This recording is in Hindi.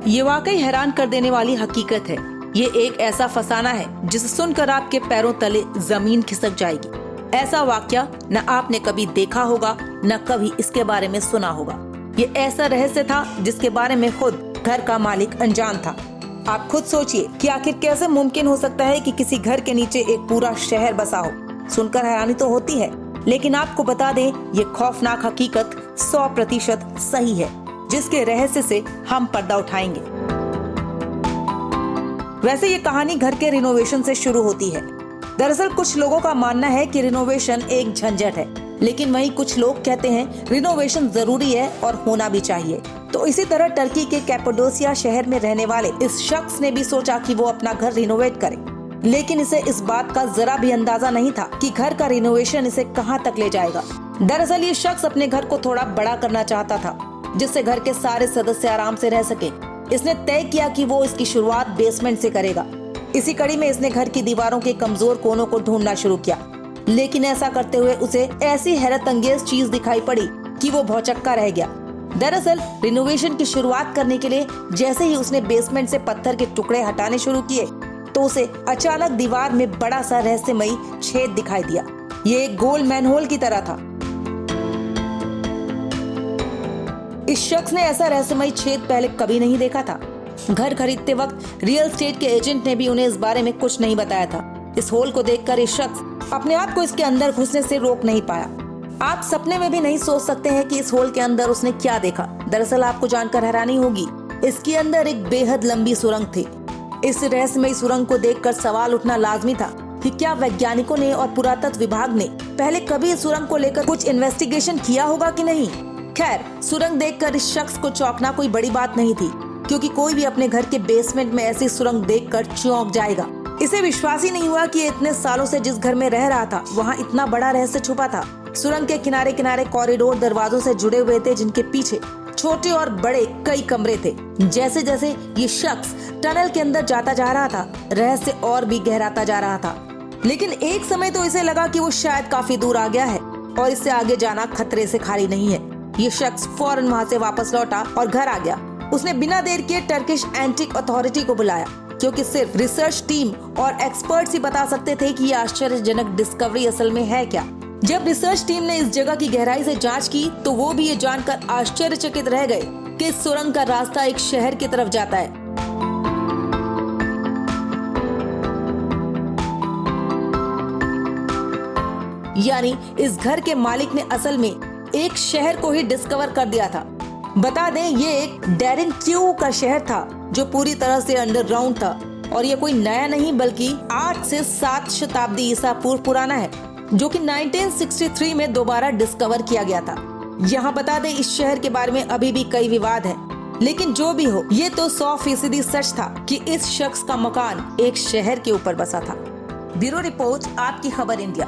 ये वाकई हैरान कर देने वाली हकीकत है। ये एक ऐसा फसाना है जिसे सुनकर आपके पैरों तले जमीन खिसक जाएगी। ऐसा वाकया न आपने कभी देखा होगा, न कभी इसके बारे में सुना होगा। ये ऐसा रहस्य था जिसके बारे में खुद घर का मालिक अनजान था। आप खुद सोचिए कि आखिर कैसे मुमकिन हो सकता है कि किसी घर के नीचे एक पूरा शहर बसा हो। सुनकर हैरानी तो होती है, लेकिन आपको बता दें, ये खौफनाक हकीकत 100% सही है, जिसके रहस्य से हम पर्दा उठाएंगे। वैसे ये कहानी घर के रिनोवेशन से शुरू होती है। दरअसल कुछ लोगों का मानना है कि रिनोवेशन एक झंझट है, लेकिन वहीं कुछ लोग कहते हैं रिनोवेशन जरूरी है और होना भी चाहिए। तो इसी तरह टर्की के कैपाडोसिया शहर में रहने वाले इस शख्स ने भी सोचा कि वो अपना घर रिनोवेट करे, लेकिन इसे इस बात का जरा भी अंदाजा नहीं था कि घर का रिनोवेशन इसे कहां तक ले जाएगा। दरअसल ये शख्स अपने घर को थोड़ा बड़ा करना चाहता था, जिससे घर के सारे सदस्य आराम से रह सके। इसने तय किया कि वो इसकी शुरुआत बेसमेंट से करेगा। इसी कड़ी में इसने घर की दीवारों के कमजोर कोनों को ढूंढना शुरू किया, लेकिन ऐसा करते हुए उसे ऐसी हैरत अंगेज चीज दिखाई पड़ी कि वो भौचक्का रह गया। दरअसल रिनोवेशन की शुरुआत करने के लिए जैसे ही उसने बेसमेंट से पत्थर के टुकड़े हटाने शुरू किए, तो उसे अचानक दीवार में बड़ा सा रहस्यमयी छेद दिखाई दिया। ये एक गोल मैनहोल की तरह था। इस शख्स ने ऐसा रहस्यमयी छेद पहले कभी नहीं देखा था। घर खरीदते वक्त रियल एस्टेट के एजेंट ने भी उन्हें इस बारे में कुछ नहीं बताया था। इस होल को देखकर इस शख्स अपने आप को इसके अंदर घुसने से रोक नहीं पाया। आप सपने में भी नहीं सोच सकते हैं कि इस होल के अंदर उसने क्या देखा। दरअसल आपको जानकर हैरानी होगी, इसके अंदर एक बेहद लंबी सुरंग थी। इस रहस्यमयी सुरंग को देखकर सवाल उठना लाजमी था कि क्या वैज्ञानिकों ने और पुरातत्व विभाग ने पहले कभी इस सुरंग को लेकर कुछ इन्वेस्टिगेशन किया होगा कि नहीं। खैर, सुरंग देखकर इस शख्स को चौंकना कोई बड़ी बात नहीं थी, क्योंकि कोई भी अपने घर के बेसमेंट में ऐसी सुरंग देखकर चौंक जाएगा। इसे विश्वास ही नहीं हुआ कि इतने सालों से जिस घर में रह रहा था वहाँ इतना बड़ा रहस्य छुपा था। सुरंग के किनारे किनारे कॉरिडोर दरवाजों से जुड़े हुए थे, जिनके पीछे छोटे और बड़े कई कमरे थे। जैसे जैसे ये शख्स टनल के अंदर जाता जा रहा था, रहस्य और भी गहराता जा रहा था। लेकिन एक समय तो इसे लगा कि वो शायद काफी दूर आ गया है और इससे आगे जाना खतरे से खाली नहीं है। ये शख्स फौरन वहाँ से वापस लौटा और घर आ गया। उसने बिना देर किए टर्किश एंटिक अथॉरिटी को बुलाया, क्योंकि सिर्फ रिसर्च टीम और एक्सपर्ट्स ही बता सकते थे कि ये आश्चर्यजनक डिस्कवरी असल में है क्या। जब रिसर्च टीम ने इस जगह की गहराई से जांच की, तो वो भी ये जानकर आश्चर्यचकित रह गए कि इस सुरंग का रास्ता एक शहर की तरफ जाता है। यानी इस घर के मालिक ने असल में एक शहर को ही डिस्कवर कर दिया था। बता दें, ये एक डेरिन क्यू का शहर था जो पूरी तरह से अंडरग्राउंड था, और ये कोई नया नहीं बल्कि 8 से 7 शताब्दी ईसा पूर्व पुराना है, जो कि 1963 में दोबारा डिस्कवर किया गया था। यहाँ बता दें, इस शहर के बारे में अभी भी कई विवाद हैं, लेकिन जो भी हो, ये तो 100% सच था कि इस शख्स का मकान एक शहर के ऊपर बसा था। ब्यूरो रिपोर्ट, आपकी खबर इंडिया।